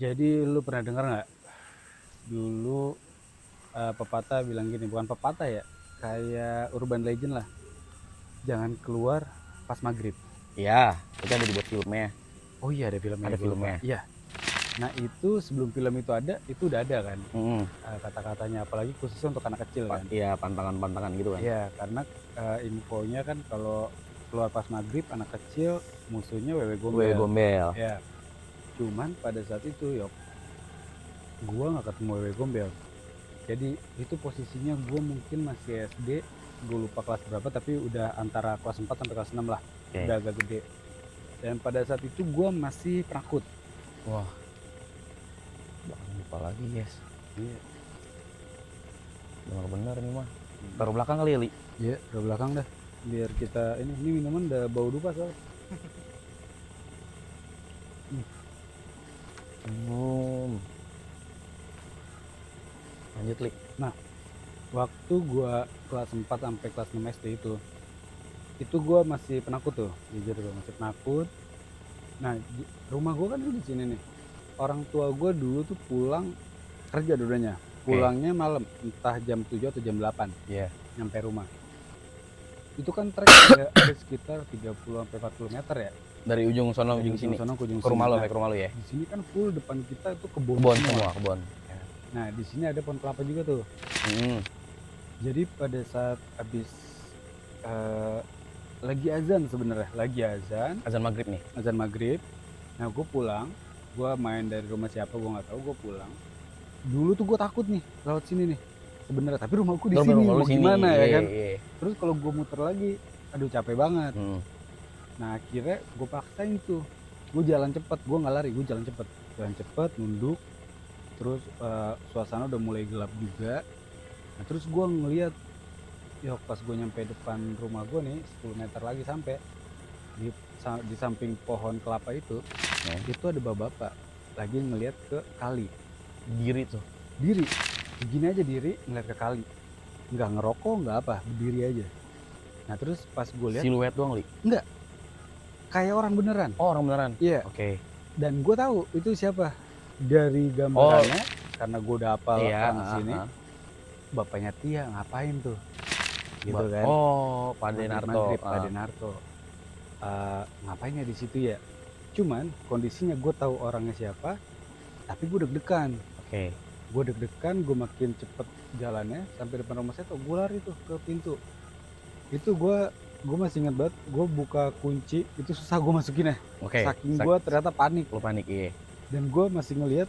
Jadi lu pernah dengar nggak dulu pepatah bilang gini, bukan pepatah ya, kayak urban legend lah, jangan keluar pas maghrib. Iya, itu ada dibuat filmnya. Oh iya ada filmnya, Ada gue lupa. filmnya. Iya. Nah itu sebelum film itu ada, itu udah ada kan Mm-mm. kata-katanya, apalagi khususnya untuk anak kecil kan. Iya, pantangan-pantangan gitu kan. Iya, karena infonya kan kalau keluar pas maghrib anak kecil musuhnya wewe Wewe gombel. gombel. Ya, cuman pada saat itu yok, gua nggak ketemu wewe gombel. Jadi itu posisinya gue mungkin masih SD, gue lupa kelas berapa, tapi udah antara kelas 4 sampai kelas 6 lah. Oke. Udah agak gede. Dan pada saat itu gue masih penakut. Wah, jangan lupa lagi, yes. Iya. Benar-benar nih mah. Taruh belakang kali ya, Li? Iya, ke belakang dah. Biar kita ini minuman udah bau dupa soalnya. Lanjut, Li. Nah, waktu gue kelas 4 sampai kelas 6 SD itu gue masih penakut tuh. Jujur gue masih penakut. Nah, rumah gue kan di sini nih. Orang tua gue dulu tuh pulang kerja dulunya. Pulangnya malam, entah jam 7 atau jam 8. Iya. Nyampe rumah. Itu kan trek ada sekitar 30 sampai 40 meter ya. Dari ujung sono Dari ujung sini. sono ke ujung Ke rumah sini. lo, Nah, ke rumah lo ya. di sini kan full depan kita itu kebun Kebon semua, kebon. Nah, di sini ada pohon kelapa juga tuh. Jadi pada saat habis lagi azan sebenarnya, Azan maghrib nih. azan maghrib. Nah, gue pulang, gue main dari rumah siapa gue nggak tahu, gue pulang. Dulu tuh gue takut nih lewat sini nih sebenarnya, tapi rumahku di sini, mau gimana ya kan. Terus kalau gue muter lagi, aduh capek banget. Nah akhirnya gue paksain tuh, gue jalan cepet, gue nggak lari, gue jalan cepet nunduk. Terus suasana udah mulai gelap juga. Nah terus gue ngeliat, ya pas gue nyampe depan rumah gue nih 10 meter lagi sampai di samping pohon kelapa itu ada bapak lagi ngeliat ke kali. Diri tuh. Diri, begini aja diri ngeliat ke kali, nggak ngerokok nggak apa, berdiri aja. Nah terus pas gue lihat Siluet doang, Li? enggak, kayak orang beneran. Oh, orang beneran? Iya. Oke. Dan gue tahu itu siapa dari gambarannya, karena gue udah hafal orang di sini. Bapaknya Tia ngapain tuh gitu kan. Oh, Pak Denarto. Pak Denarto ngapain ya di situ ya. Cuman kondisinya gue tahu orangnya siapa, tapi gue deg-degan. Oke. Gue deg-degan, gue makin cepet jalannya sampai depan rumah saya tuh, gue lari tuh ke pintu. Itu gue masih ingat banget, gue buka kunci itu susah gue masukin ya. Saking gue ternyata panik. Lo panik, iya. Dan gue masih ngelihat,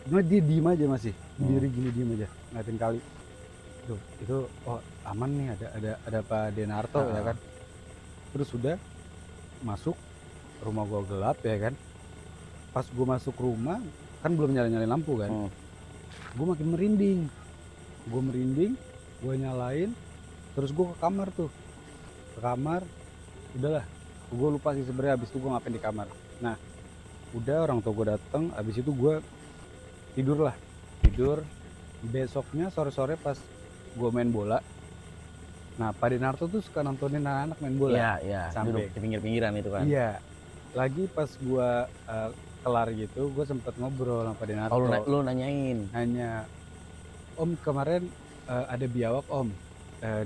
dia diem aja masih, berdiri gini diem aja ngeliatin kali. Duh, itu oh aman nih, ada Pak Denarto ya kan. Terus udah masuk rumah, gue gelap ya kan. Pas gue masuk rumah kan belum nyalain lampu kan. Gue makin merinding, gue nyalain, terus gue ke kamar tuh. Udahlah, gue lupa sih sebenarnya abis itu gue ngapain di kamar. Nah udah orang tua gue datang, abis itu gue tidur. Besoknya sore-sore pas gue main bola, nah Pak Denarto tuh suka nontonin anak-anak main bola. Iya, sampai di pinggir-pinggiran itu kan. Iya, lagi pas gue kelar gitu, gue sempet ngobrol sama Pak Denarto. Oh, lu nanyain? Nanya, Om kemarin ada biawak Om,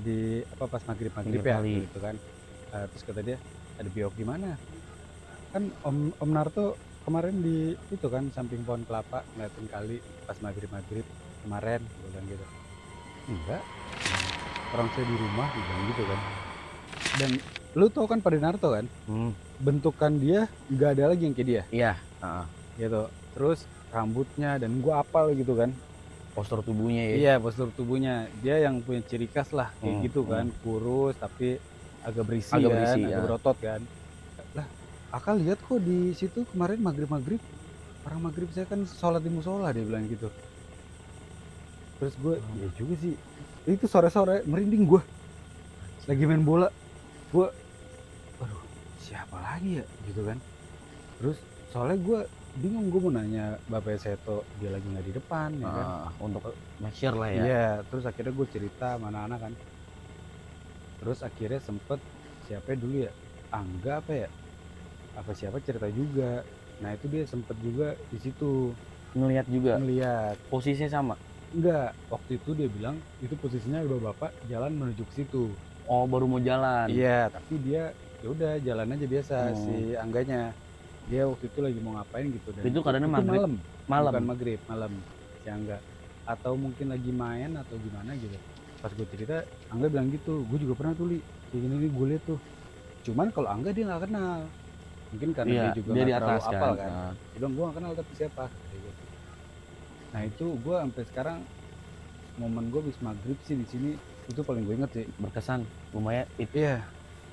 di pas maghrib ya gitu kan. Terus kata dia, ada biawak di mana? Kan Om Narto kemarin di itu kan samping pohon kelapa ngeliatin kali pas maghrib kemarin, gue bilang gitu. Enggak, orang saya di rumah, gue bilang gitu kan. Dan lu tau kan Pak Denarto kan, bentukan dia nggak ada lagi yang kayak dia. Iya. Gitu. Terus rambutnya, dan gue apal gitu kan. Postur tubuhnya ya. Iya, postur tubuhnya dia yang punya ciri khas lah kayak gitu kan, kurus tapi agak berisi, agak berotot kan. Lah, Akal lihat kok di situ kemarin maghrib orang maghrib saya kan sholat di musola, dia bilang gitu. Terus gue ya juga sih, itu sore-sore merinding gue lagi main bola. Gue aduh siapa lagi ya gitu kan. Terus soalnya gue bingung, gue mau nanya Bapak Seto, dia lagi nggak di depan ya kan, untuk make sure lah ya. Iya, terus akhirnya gue cerita sama anak-anak kan. Terus akhirnya sempet siapa dulu ya, Angga apa ya, apa siapa cerita juga. Nah itu dia sempet juga di situ ngelihat juga. ngelihat. Posisinya sama. Enggak, waktu itu dia bilang itu posisinya udah bapak jalan menuju ke situ. Oh, baru mau jalan. Iya, tapi dia ya udah jalan aja biasa si Hmm. Angganya. Dia waktu itu lagi mau ngapain gitu dan Itu keadaannya maghrib. malam. Malam. Bukan maghrib, malam si Angga. Atau mungkin lagi main atau gimana gitu. Pas gue cerita, Angga bilang gitu, gue juga pernah tuh Li, kayak gini nih gue liat tuh. Cuman kalau Angga dia nggak kenal. Mungkin karena Iya, dia juga dia di nggak terlalu atas apal kan. kan. Nah, Dia bilang gue nggak kenal tapi siapa. Kayak gitu. Nah itu gue sampai sekarang momen gue habis maghrib sih di sini itu paling gue inget sih. berkesan. Lumayan. Iya.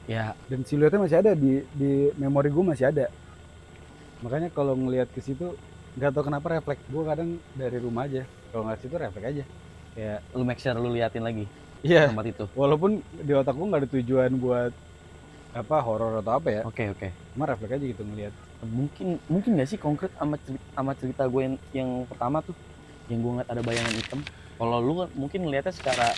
Ya, Dan siluetnya masih ada di memori gue masih ada. Makanya kalau ngelihat ke situ nggak tahu kenapa refleks gue kadang dari rumah aja. Kalau nggak situ refleks aja. Kayak lu make sure lu liatin lagi iya. tempat itu. Walaupun di otak gue nggak ada tujuan buat apa horor atau apa ya. Oke. Cuma refleks aja gitu ngelihat. Mungkin nggak sih konkret sama cerita gue yang pertama tuh, yang gue ngeliat ada bayangan hitam. Kalau lu kan mungkin ngeliatnya secara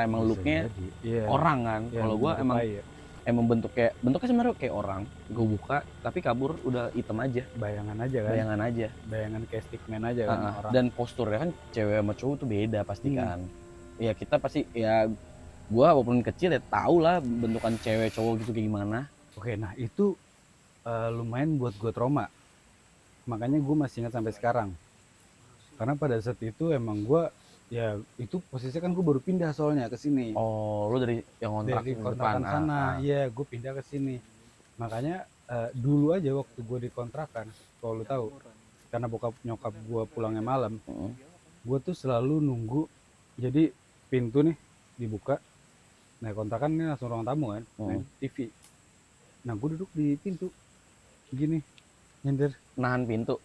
emang Bisa looknya jadi. Iya. orang kan. Iya, Kalau gue menyerupai ya. emang bentuknya sebenarnya kayak orang. Gue buka tapi kabur udah hitam aja, Bayangan aja kan. bayangan aja. Bayangan kayak stickman aja kan orang. Dan posturnya kan cewek sama cowok tuh beda pasti Hmm. kan. Ya kita pasti ya, gue walaupun kecil ya tau lah bentukan cewek cowok gitu kayak gimana. Oke, nah itu lumayan buat gue trauma. Makanya gue masih ingat sampai sekarang. Karena pada saat itu emang gue ya itu posisinya kan gue baru pindah soalnya ke sini. Oh, lu dari yang kontrak Dari di kontrakan depan. sana, iya gue pindah ke sini. Makanya dulu aja waktu gue di kontrakan, kalau lu tahu, karena bokap nyokap gue pulangnya malam, gue tuh selalu nunggu. Jadi pintu nih dibuka, nah kontrakan ini langsung ruang tamu kan, nah, TV. Nah gue duduk di pintu, gini, nyender. Nahan pintu.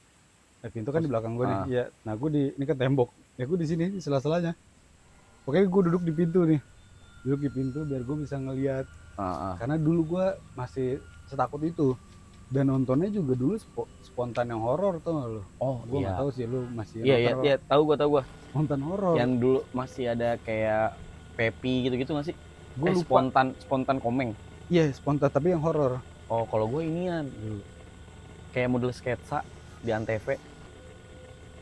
Pintu kan di belakang gue nih, ya. Nah gue ini kan tembok, ya gue di sini di sela-selanya. Pokoknya gue duduk di pintu nih, duduk di pintu biar gue bisa ngelihat. Karena dulu gue masih setakut itu dan nontonnya juga dulu spontan yang horor tuh lo. Oh gue nggak iya. tahu sih lu masih Iya, tahu gue. spontan horor. Yang dulu masih ada kayak Pepi gitu-gitu nggak sih? Gue lupa. Spontan komeng. Iya spontan tapi yang horor. Oh kalau gue inian kayak model sketsa di Antv.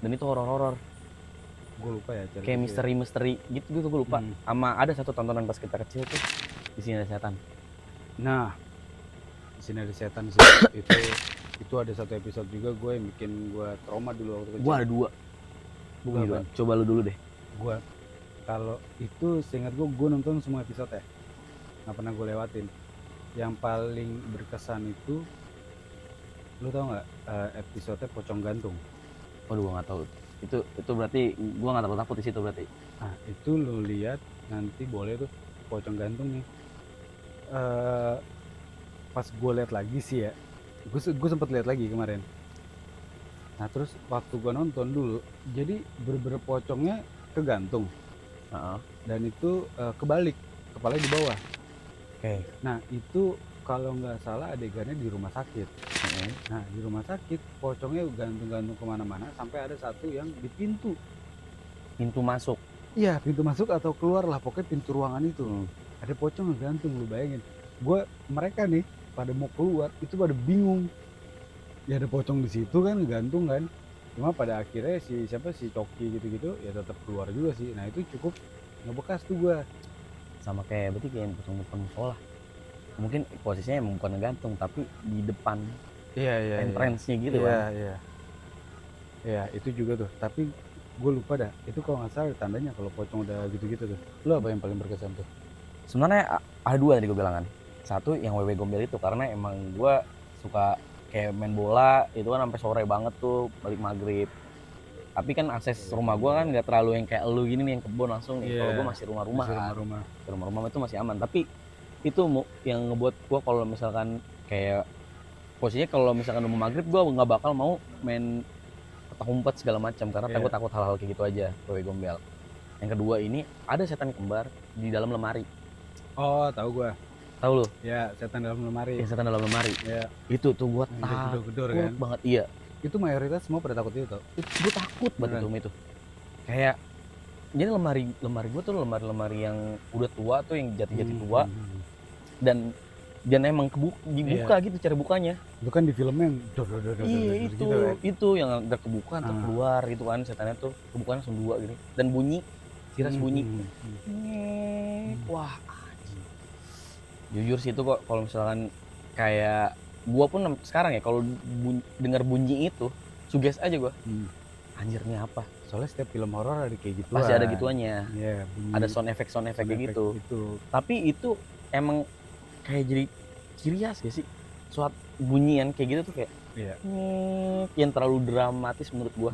Dan itu horor-horor. Gue lupa ya. Kayak misteri gitu gue lupa. Sama ada satu tontonan pas kita kecil tuh, Di Sini Ada Setan. Nah, Di Sini Ada Setan sih. itu ada satu episode juga gue yang bikin gue trauma dulu waktu kecil. Gue ada 2. Coba lu dulu deh. Gue kalau itu seingat gue nonton semua episode ya. Nggak pernah gue lewatin. Yang paling berkesan itu lu tau nggak episode Pocong Gantung? Waduh, gue nggak tahu. Itu berarti gue nggak terlalu takut di situ berarti. Nah itu lu lihat nanti boleh tuh Pocong Gantung nih. Pas gue lihat lagi sih ya, gue sempet lihat lagi kemarin. Nah terus waktu gue nonton dulu, jadi bener-bener pocongnya kegantung. Dan itu kebalik, kepalanya di bawah. Oke. Nah itu kalau nggak salah adegannya di rumah sakit. Nah di rumah sakit pocongnya gantung-gantung kemana-mana sampai ada satu yang di pintu masuk. Iya pintu masuk atau keluar lah, pokoknya pintu ruangan itu ada pocong yang gantung. Lu bayangin, mereka nih pada mau keluar itu pada bingung, ya ada pocong di situ kan gantung kan. Cuma pada akhirnya si Coki gitu-gitu ya tetap keluar juga sih. Nah itu cukup ngebekas tuh gue. Sama kayak berarti kayak pocong depan musola. Mungkin posisinya emang bukan gantung tapi di depan. Iya. Entrance-nya gitu kan. Iya itu juga tuh. Tapi gue lupa dah. Itu kalau nggak salah tandanya kalau pocong udah gitu-gitu tuh. Lo apa yang paling berkesan tuh? Sebenarnya ada 2 tadi gue bilang kan. Satu yang WW Gombel itu karena emang gue suka kayak main bola itu kan sampai sore banget tuh balik maghrib. Tapi kan akses rumah gue kan nggak terlalu yang kayak elu gini nih yang kebun langsung nih. Kalau gue masih rumah-rumah. Rumah-rumah itu masih aman. Tapi itu yang ngebuat gue kalau misalkan kayak posisinya kalau misalkan mau maghrib gue nggak bakal mau main petak umpet segala macam karena takut hal-hal kayak gitu aja. WW Gombel. Yang kedua ini ada setan kembar di dalam lemari. Oh tahu gue. Tahu lu? Ya setan dalam lemari. Setan dalam lemari. Ya. Itu tuh gue takut kan? Banget. Iya. Itu mayoritas semua pada takut itu tau. Gue takut banget itu. Kayak jadi lemari gue tuh lemari yang udah tua tuh yang jati-jati tua. Dan dan emang dibuka gitu cara bukanya. Itu kan di filmnya yang Iya gitu itu, kan. itu yang udah kebuka ntar keluar gitu kan setannya tuh kebuka langsung 2 gini dan bunyi ciras bunyi. Wah anjing. Jujur sih itu kok kalau misalkan kayak gua pun sekarang ya kalau dengar bunyi itu suges aja gua. Anjir ini apa? Soalnya setiap film horor ada kayak gitu. Pasti ada gituannya. Iya, Ada sound effect kayak gitu. Tapi itu emang kayak jadi ciri khas gak sih? Suatu bunyian kayak gitu tuh kayak iya. Yang terlalu dramatis menurut gua.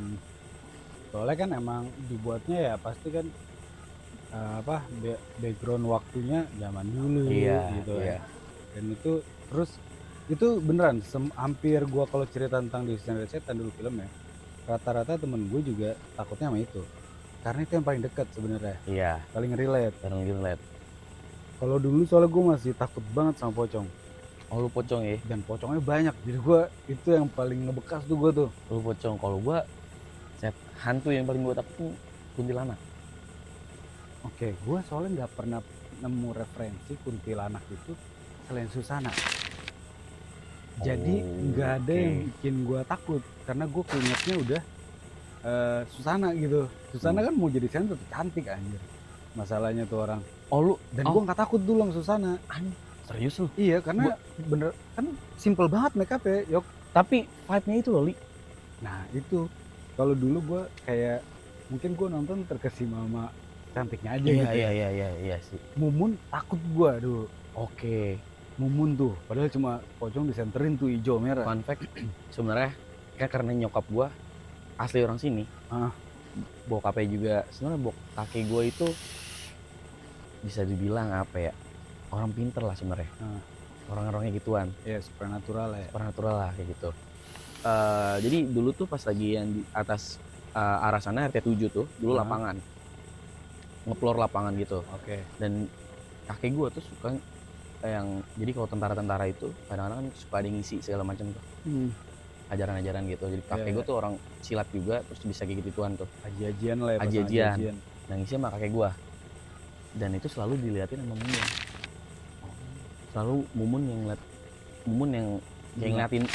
Soalnya kan emang dibuatnya ya pasti kan background waktunya zaman dulu gitu iya. Dan itu terus itu beneran hampir gua kalau cerita tentang Disney Setan dulu filmnya, rata-rata temen gue juga takutnya sama itu. Karena itu yang paling dekat sebenarnya. Iya. Paling relate. Kalau dulu soalnya gue masih takut banget sama pocong. Oh lu pocong ya? Dan pocongnya banyak. Jadi gue itu yang paling ngebekas tuh gue tuh. Lu pocong. Kalau gue hantu yang paling gue takut tuh kuntilanak. Oke, gue soalnya nggak pernah nemu referensi kuntilanak itu selain Susana. Jadi nggak ada yang bikin gue takut karena gue keingetnya udah Susana gitu. Susana kan mau jadi sensor cantik anjir. Masalahnya tuh orang. Dan gue nggak takut dulu sama Susana. Serius lu? Iya karena bener kan simple banget make up ya, Yok. Tapi vibe-nya itu loh, Li. Nah itu kalau dulu gue kayak mungkin gue nonton terkesima sama cantiknya aja gitu. Iya sih. Mumun takut gue dulu. Oke. Mumun tuh, padahal cuma pocong disenterin tuh hijau merah. Fun fact, sebenarnya kan karena nyokap gua asli orang sini. Bokapnya juga sebenarnya kakek gua itu bisa dibilang apa ya? Orang pinter lah sebenarnya. Orang-orangnya gituan. Ya, supernatural ya. Supernatural lah kayak gitu. Jadi dulu tuh pas lagi yang di atas arah sana RT 7 tuh, dulu lapangan. Ngeplor lapangan gitu. Oke. Dan kakek gua tuh suka yang jadi kalau tentara-tentara itu kadang-kadang kan suka ada ngisi segala macam tuh ajaran-ajaran gitu. Jadi kakek gue tuh orang silat juga terus bisa kayak gituan tuh aji-ajian lah ya. Aji-ajian. Nah ngisi sama kakek gue dan itu selalu diliatin sama Mumun. Selalu Mumun yang kayak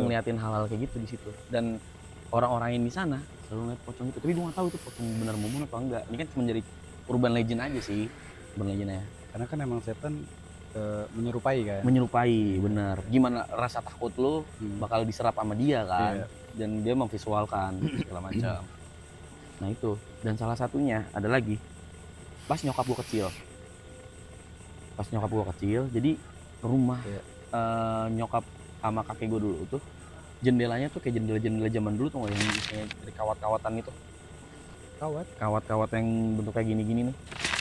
ngeliatin hal-hal kayak gitu di situ. Dan orang-orang yang di sana selalu ngeliat pocong itu. Tapi gue nggak tahu itu pocong bener Mumun apa enggak. Ini kan cuma jadi urban legend aja sih, urban legendnya. Karena kan emang setan menyerupai kan. Menyerupai, bener. Gimana rasa takut lo bakal diserap sama dia kan. Dan dia memvisualkan segala macam. Nah itu. Dan salah satunya ada lagi pas nyokap gue kecil. Jadi rumah nyokap sama kakek gue dulu tuh jendelanya tuh kayak jendela zaman dulu tuh yang misalnya dari kawat-kawatan itu. Kawat-kawat yang bentuknya gini-gini nih.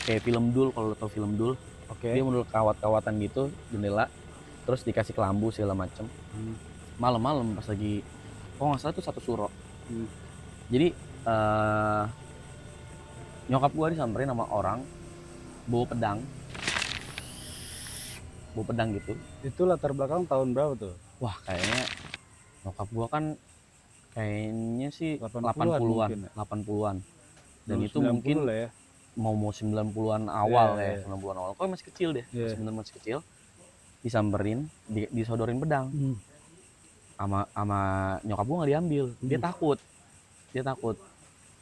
Kayak film Dul, kalau lo tau film Dul. Dia model kawat-kawatan gitu, jendela. Terus dikasih kelambu segala macem. Malam-malam pas lagi, nggak salah tuh 1 Suro. Jadi nyokap gua disamperin sama orang bawa pedang gitu. Itu latar belakang tahun berapa tuh? Wah kayaknya nyokap gua kan kayaknya sih 80-an. Dan itu mungkin lah ya. mau 90-an awal 90-an awal. Kok masih kecil deh, sebenarnya masih kecil. Disamperin, disodorin pedang. Sama nyokap gua nggak diambil. Dia takut.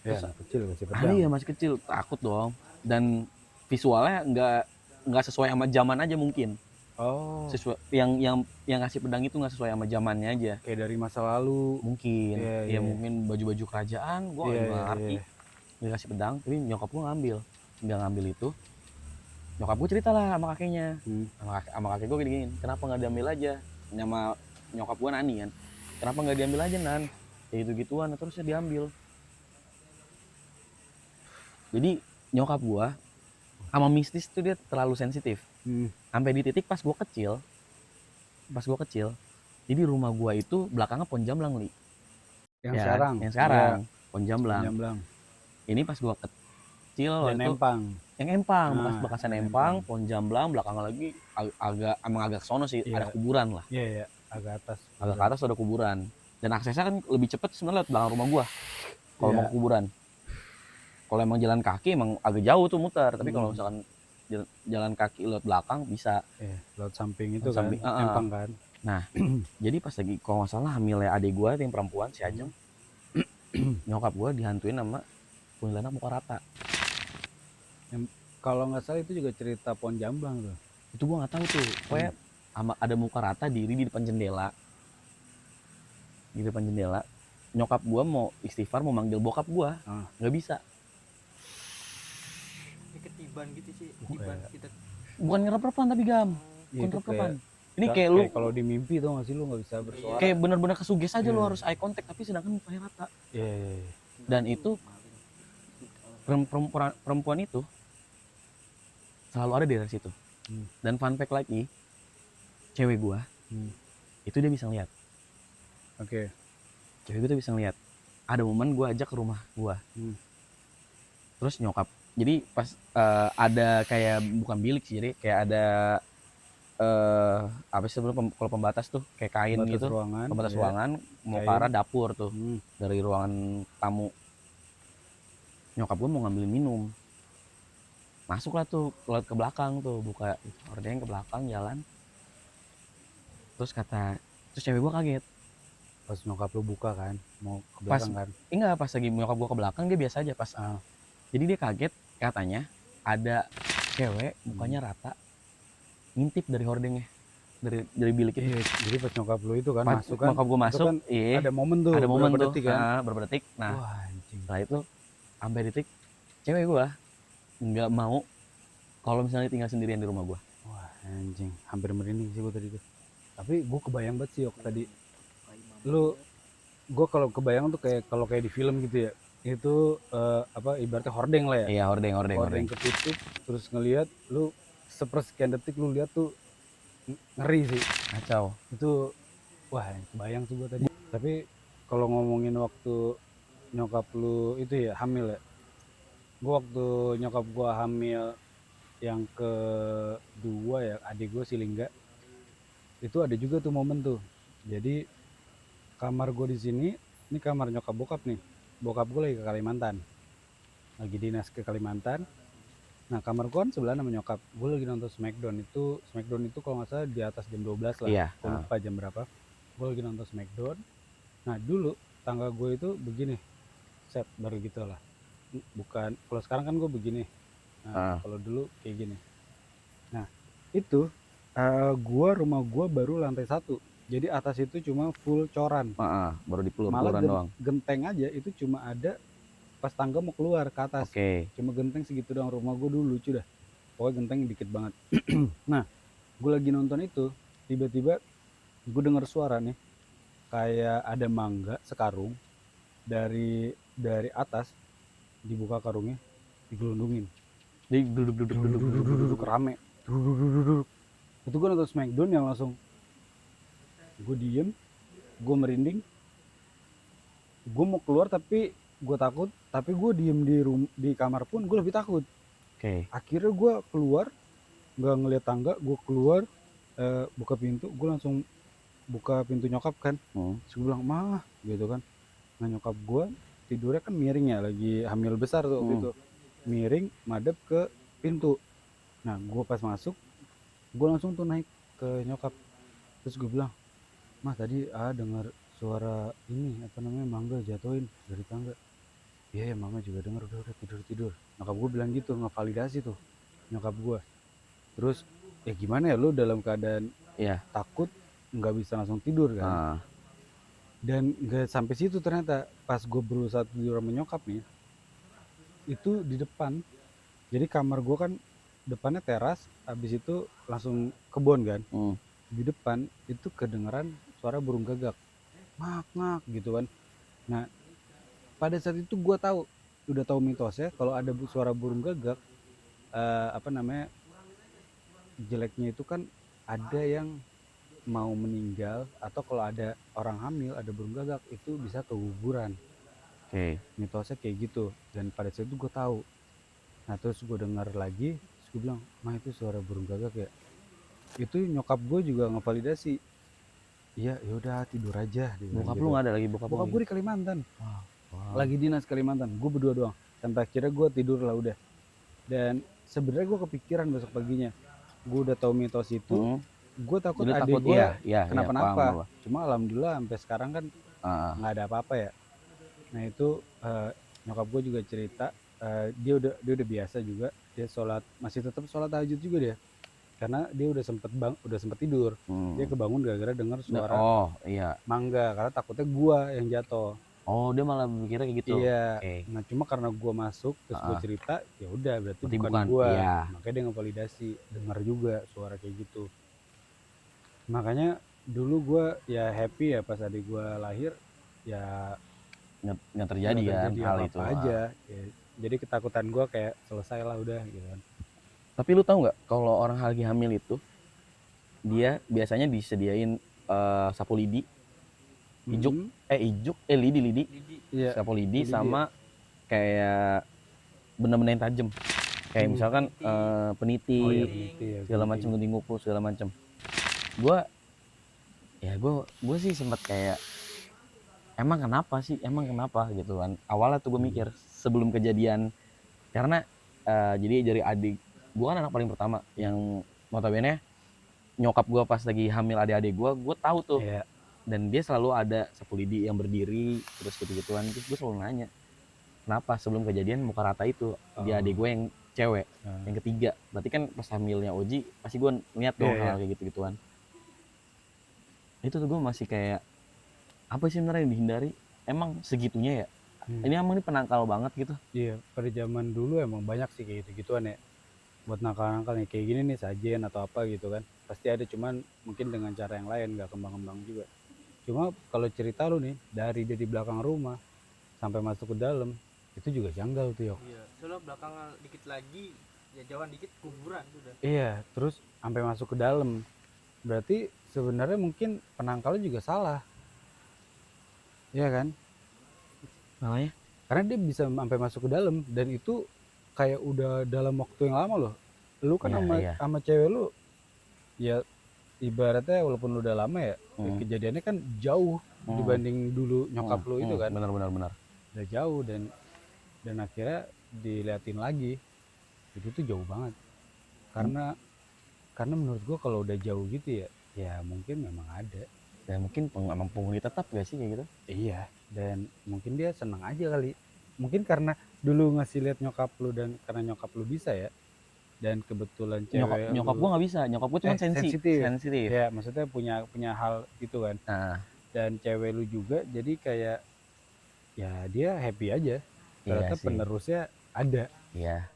Terus, kecil masih pedang. Iya masih kecil, takut dong. Dan visualnya nggak sesuai sama zaman aja mungkin. Sesuai yang ngasih pedang itu nggak sesuai sama zamannya aja. Kayak dari masa lalu. Mungkin. Mungkin baju-baju kerajaan, gua nggak ngerti. Dia kasih pedang, tapi nyokap gue ngambil itu. Nyokap gue cerita lah sama kakeknya, sama kakek gue gini, kenapa nggak diambil aja? Nama nyokap gue Nani kan, kenapa nggak diambil aja Nan? Kayak gitu-gituan, terusnya diambil. Jadi nyokap gue sama mistis tuh dia terlalu sensitif. Sampai di titik pas gue kecil, jadi rumah gue itu belakangnya pohon jamblang, Li. Yang sekarang, pohon jamblang. Ini pas gua kecil waktu itu yang empang, bekasan empang, pohon jamblang, belakangnya lagi agak sono sih, ada kuburan lah. Iya, agak ke atas ada kuburan. Dan aksesnya kan lebih cepat sebenarnya lewat belakang rumah gua. Kalau mau ke kuburan. Kalau emang jalan kaki emang agak jauh tuh muter, tapi kalau misalkan jalan kaki lewat belakang bisa. Lewat samping itu Lewat kan, samping, empang kan. Jadi pas lagi kalau nggak salah hamilnya adik gue yang perempuan si Ajeng, nyokap gue dihantuin sama kuntilanak muka rata. Kalau nggak salah itu juga cerita pohon jamblang tuh. Itu gue nggak tahu tuh, pokoknya ada muka rata diri di depan jendela. Di depan jendela, nyokap gue mau istighfar, mau manggil bokap gue, nggak bisa. Ketiban gitu sih, ketiban kita. Bukan ngerep-repan tapi Gam, bukan ngerep-repan. Ini kayak lu kalau di mimpi tuh nggak sih, lu nggak bisa bersuara. Kayak benar-benar kesuges aja, lu harus eye contact tapi sedangkan mukanya rata. Dan itu perempuan itu selalu ada di daerah situ. Dan fun fact lagi, cewek gua itu dia bisa ngeliat. Cewek gua tuh bisa ngeliat. Ada momen gua ajak ke rumah gua. Terus nyokap, jadi pas ada kayak bukan bilik sih, jadi kayak ada apa sih sebelum kalau pembatas tuh kayak kain pembatas gitu, ruangan, pembatas ruangan mau ke arah dapur tuh, dari ruangan tamu. Nyokap gue mau ngambilin minum, masuklah tuh ke belakang tuh, buka hordeng ke belakang jalan. Terus cewek gue kaget pas nyokap lu buka kan, mau ke belakang kan. Enggak, pas lagi nyokap gue ke belakang dia biasa aja pas. Jadi dia kaget, katanya ada cewek mukanya rata ngintip dari hordengnya, dari bilik itu. Jadi pas nyokap lu itu kan masuk kan, nyokap gue masuk kan ada momen tuh, beberapa detik kan. Beberapa detik. Nah, wah anjing. Setelah itu sampai detik cewek gue nggak mau kalau misalnya tinggal sendirian di rumah gue. Wah anjing, hampir merinding sih gue tadi tuh. Tapi gue kebayang banget sih tadi. Gue kalau kebayang tuh kayak kalau kayak di film gitu ya. Itu apa ibaratnya hordeng lah ya. Iya, hordeng ketutup, terus ngelihat lu sepersekian detik lu lihat tuh ngeri sih, kacau itu. Wah kebayang sih gue tadi. Tapi kalau ngomongin waktu nyokap lu itu ya hamil ya, gue waktu nyokap gue hamil yang kedua ya, adik gue si Lingga, itu ada juga tuh momen tuh. Jadi kamar gue di sini, ini kamar nyokap bokap nih. Bokap gue lagi ke Kalimantan, lagi dinas ke Kalimantan. Nah kamar gue kan sebelah sama nyokap. Gue lagi nonton Smackdown itu kalau nggak salah di atas jam 12 lah. Iya. Gue lupa jam berapa. Gue lagi nonton Smackdown. Nah dulu tangga gue itu begini, set baru gitu lah. Bukan, kalau sekarang kan gue begini. Nah kalau dulu kayak gini. Nah itu rumah gue baru lantai 1. Jadi atas itu cuma full coran. Baru dipelur malah doang. Genteng aja itu cuma ada pas tangga mau keluar ke atas. Cuma genteng segitu doang. Rumah gue dulu lucu dah, pokoknya genteng dikit banget. Nah gue lagi nonton itu, tiba-tiba gue denger suara nih kayak ada mangga sekarung dari atas, dibuka karungnya, digelundungin, duduk rame, itu gue nonton Smackdown yang langsung gue diem, gue merinding, gue mau keluar tapi gue takut, tapi gue diem di kamar pun gue lebih takut. Akhirnya gue keluar, nggak ngeliat tangga, gue keluar, buka pintu, gue langsung buka pintu nyokap kan. Terus gue bilang mah gitu kan. Nah nyokap gue tidurnya kan miring ya, lagi hamil besar tuh waktu itu, miring madep ke pintu. Nah gue pas masuk, gue langsung tuh naik ke nyokap. Terus gue bilang, mah tadi dengar suara ini apa namanya, mangga jatuhin dari tangga. Iya ya mama juga dengar, udah tidur. Nyokap gue bilang gitu, ngevalidasi tuh nyokap gue. Terus ya gimana ya, lu dalam keadaan takut nggak bisa langsung tidur kan. Dan nggak sampai situ ternyata, pas gue berusaha tidur sama nyokap nih, itu di depan. Jadi kamar gue kan depannya teras, habis itu langsung kebun kan. Di depan itu kedengeran suara burung gagak, ngak gitu kan. Nah pada saat itu gue udah tahu mitosnya kalau ada suara burung gagak, apa namanya, jeleknya itu kan ada yang mau meninggal, atau kalau ada orang hamil ada burung gagak itu bisa keguguran. Mitosnya kayak gitu. Dan pada saat itu gue tahu. Nah terus gue dengar lagi, terus gue bilang, mah itu suara burung gagak ya. Itu nyokap gue juga ngevalidasi, iya yaudah tidur aja. Bokap lu nggak ada lagi? Bokap gue di Kalimantan. Lagi dinas Kalimantan, gue berdua doang. Sampai akhirnya gue tidur lah udah. Dan sebenarnya gue kepikiran besok paginya. Gue udah tahu mitos itu, gue takut Jadi adik takut gue iya, kenapa-napa. paham gua. Cuma alhamdulillah sampai sekarang kan Heeh. nggak ada apa-apa ya. Nah itu nyokap gue juga cerita, dia udah biasa juga, dia masih tetap sholat tahajud juga dia, karena dia udah sempet tidur. Dia kebangun gara-gara dengar suara Oh iya. mangga, karena takutnya gue yang jatuh. Oh dia malah mikirnya kayak gitu. Iya. Oke. Nah cuma karena gue masuk terus gue cerita, ya udah berarti Berarti bukan bukan, gue. iya. Makanya dia ngevalidasi, dengar juga suara kayak gitu. Makanya dulu gue ya happy ya pas adik gue lahir, ya Nggak terjadi kan hal apa itu. aja. Ya, jadi ketakutan gue kayak selesai lah udah gitu kan. Tapi lu tahu nggak kalau orang lagi hamil itu dia biasanya disediain sapu lidi, ijuk, lidi, Lidi. Iya. sapu lidi Lidi, sama kayak benda-benda yang tajam. Kayak misalkan peniti, Oh iya, peniti ya, segala peniti. macam, gunting kuku segala macam. Gue sih sempat kayak emang kenapa gitu kan. Awalnya tuh gue mikir sebelum kejadian, karena jadi dari adik gue kan anak paling pertama yang notabene nyokap gue pas lagi hamil adik-adik gue tahu tuh. Iya. Dan dia selalu ada sapu lidi yang berdiri terus gitu-gituan. Terus gue selalu nanya kenapa sebelum kejadian muka rata itu dia adik gue yang cewek yang ketiga. Berarti kan pas hamilnya Oji pasti gue niat dong hal kayak gitu-gituan. Itu tuh gue masih kayak apa sih sebenarnya yang dihindari, emang segitunya ya. Ini emang ini penangkal banget gitu. Iya, pada zaman dulu emang banyak sih kayak gitu-gituan ya. Buat nakal-nakal nih kayak gini nih, sajen atau apa gitu kan. Pasti ada, cuman mungkin dengan cara yang lain, nggak kembang-kembang juga. Cuma kalau cerita lu nih, dari dia di belakang rumah sampai masuk ke dalam, itu juga janggal tuh, Yok. Iya, soalnya belakangan dikit lagi ya jauhan dikit kuburan sudah. Iya, terus sampai masuk ke dalam. Berarti sebenarnya mungkin penangkalnya juga salah. Iya kan? Malahnya Karena dia bisa sampai masuk ke dalam dan itu kayak udah dalam waktu yang lama loh. Lu kan sama cewek lu ya ibaratnya walaupun lu udah lama ya, kejadiannya kan jauh dibanding dulu nyokap lu itu kan. Benar. Udah jauh dan akhirnya diliatin lagi. Itu tuh jauh banget. Karena menurut gua kalau udah jauh gitu ya mungkin memang ada. Dan mungkin emang penghuni tetap gak sih kayak gitu? Iya, dan mungkin dia senang aja kali. Mungkin karena dulu ngasih lihat nyokap lu dan karena nyokap lu bisa ya. Dan kebetulan cewek nyokap gua nggak bisa, nyokap gua cuma sensitif. Ya, maksudnya punya hal itu kan. Nah, Dan cewek lu juga jadi kayak ya dia happy aja. Ternyata penerusnya ada. Iya.